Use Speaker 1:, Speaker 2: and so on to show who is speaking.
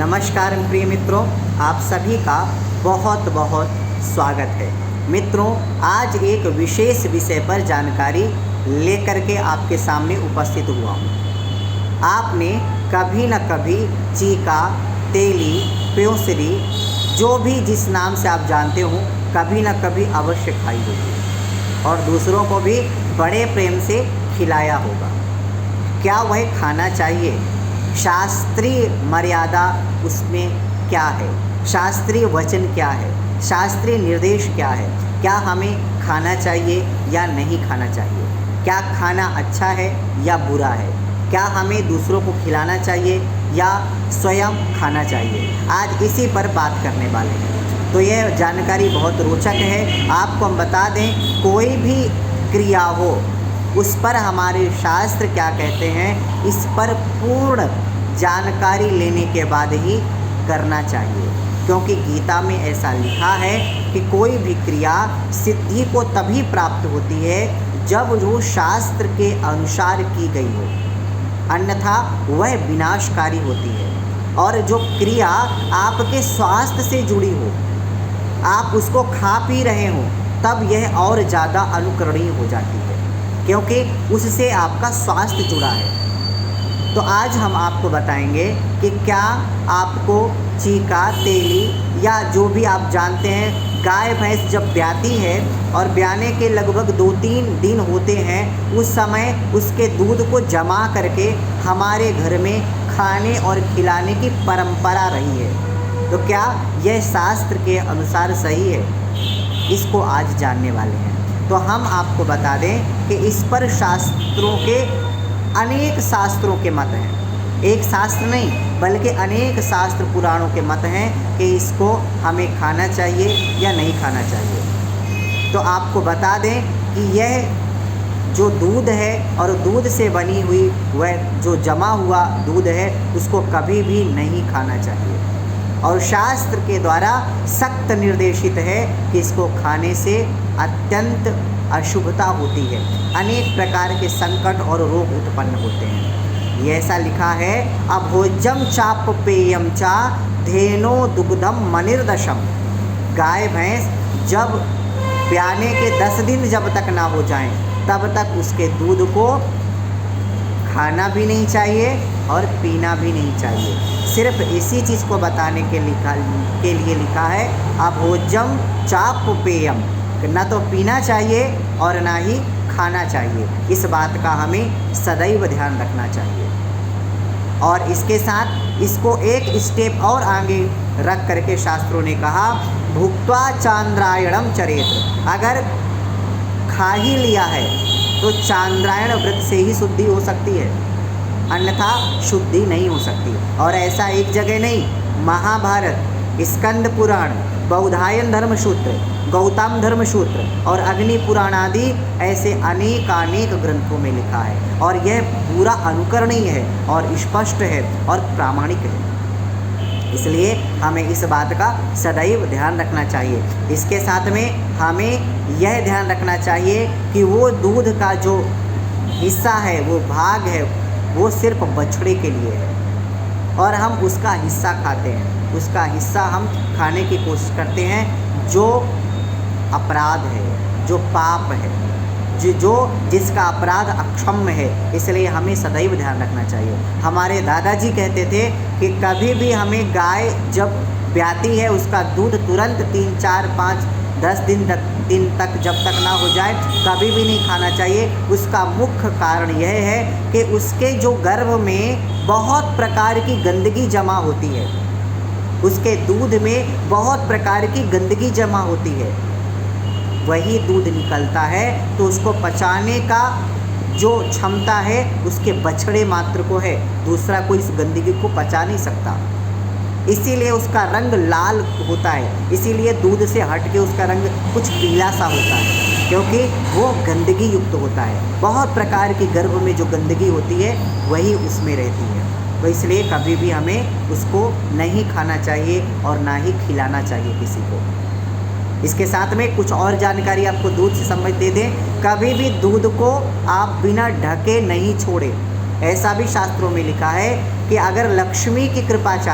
Speaker 1: नमस्कार प्रिय मित्रों, आप सभी का बहुत बहुत स्वागत है। मित्रों, आज एक विशेष विषय पर जानकारी लेकर के आपके सामने उपस्थित हुआ हूँ। आपने कभी न कभी चीका, तेली, प्योसरी, जो भी जिस नाम से आप जानते हो, कभी न कभी अवश्य खाई होगी और दूसरों को भी बड़े प्रेम से खिलाया होगा। क्या वह खाना चाहिए? शास्त्रीय मर्यादा उसमें क्या है? शास्त्रीय वचन क्या है? शास्त्रीय निर्देश क्या है? क्या हमें खाना चाहिए या नहीं खाना चाहिए? क्या खाना अच्छा है या बुरा है? क्या हमें दूसरों को खिलाना चाहिए या स्वयं खाना चाहिए? आज इसी पर बात करने वाले हैं। तो यह जानकारी बहुत रोचक है। आपको हम बता दें, कोई भी क्रिया हो उस पर हमारे शास्त्र क्या कहते हैं, इस पर पूर्ण जानकारी लेने के बाद ही करना चाहिए। क्योंकि गीता में ऐसा लिखा है कि कोई भी क्रिया सिद्धि को तभी प्राप्त होती है जब वो शास्त्र के अनुसार की गई हो, अन्यथा वह विनाशकारी होती है। और जो क्रिया आपके स्वास्थ्य से जुड़ी हो, आप उसको खा पी रहे हो, तब यह और ज़्यादा अनुकरणीय हो जाती है, क्योंकि उससे आपका स्वास्थ्य जुड़ा है। तो आज हम आपको बताएंगे कि क्या आपको चीका, तेली या जो भी आप जानते हैं, गाय भैंस जब ब्याती है और ब्याने के लगभग 2-3 दिन होते हैं, उस समय उसके दूध को जमा करके हमारे घर में खाने और खिलाने की परंपरा रही है। तो क्या यह शास्त्र के अनुसार सही है? इसको आज जानने वाले हैं। तो हम आपको बता दें कि इस पर अनेक शास्त्रों के मत हैं। एक शास्त्र नहीं बल्कि अनेक शास्त्र पुराणों के मत हैं कि इसको हमें खाना चाहिए या नहीं खाना चाहिए। तो आपको बता दें कि यह जो दूध है और दूध से बनी हुई वह जो जमा हुआ दूध है, उसको कभी भी नहीं खाना चाहिए और शास्त्र के द्वारा सख्त निर्देशित है कि इसको खाने से अत्यंत अशुभता होती है, अनेक प्रकार के संकट और रोग उत्पन्न होते हैं। ये ऐसा लिखा है, अभोज्यम चाप पेयम चा धेनो दुग्धम मनिर्दशम। गाय भैंस जब ब्याने के 10 दिन जब तक ना हो जाएं, तब तक उसके दूध को खाना भी नहीं चाहिए और पीना भी नहीं चाहिए। सिर्फ इसी चीज़ को बताने के लिए लिखा है, अभोज्यम चाप पेयम, ना तो पीना चाहिए और ना ही खाना चाहिए। इस बात का हमें सदैव ध्यान रखना चाहिए। और इसके साथ इसको एक स्टेप और आगे रख करके शास्त्रों ने कहा, भुक्त्वा चांद्रायणम चरेत। अगर खा ही लिया है तो चांद्रायण व्रत से ही शुद्धि हो सकती है, अन्यथा शुद्धि नहीं हो सकती। और ऐसा एक जगह नहीं, महाभारत, स्कंद पुराण, बौधायन धर्मसूत्र, गौतम धर्मसूत्र और अग्नि पुराण आदि ऐसे अनेक ग्रंथों में लिखा है और यह पूरा अनुकरणीय है और स्पष्ट है और प्रामाणिक है। इसलिए हमें इस बात का सदैव ध्यान रखना चाहिए। इसके साथ में हमें यह ध्यान रखना चाहिए कि वो दूध का जो हिस्सा है, वो भाग है, वो सिर्फ बछड़े के लिए है और हम उसका हिस्सा खाते हैं। उसका हिस्सा हम खाने की कोशिश करते हैं जो अपराध है, जो पाप है, जिसका अपराध अक्षम्य है। इसलिए हमें सदैव ध्यान रखना चाहिए। हमारे दादाजी कहते थे कि कभी भी हमें गाय जब ब्याती है, उसका दूध तुरंत 3, 4, 5, 10 दिन तक जब तक ना हो जाए, कभी भी नहीं खाना चाहिए। उसका मुख्य कारण यह है कि उसके जो गर्भ में बहुत प्रकार की गंदगी जमा होती है, उसके दूध में बहुत प्रकार की गंदगी जमा होती है, वही दूध निकलता है तो उसको पचाने का जो क्षमता है उसके बछड़े मात्र को है, दूसरा कोई इस गंदगी को पचा नहीं सकता। इसीलिए उसका रंग लाल होता है, इसीलिए दूध से हट के उसका रंग कुछ पीला सा होता है, क्योंकि वो गंदगी युक्त होता है। बहुत प्रकार की गर्भ में जो गंदगी होती है वही उसमें रहती है। तो इसलिए कभी भी हमें उसको नहीं खाना चाहिए और ना ही खिलाना चाहिए किसी को। इसके साथ में कुछ और जानकारी आपको दूध से संबंधित दे दें। कभी भी दूध को आप बिना ढके नहीं छोड़ें। ऐसा भी शास्त्रों में लिखा है कि अगर लक्ष्मी की कृपा चाहिए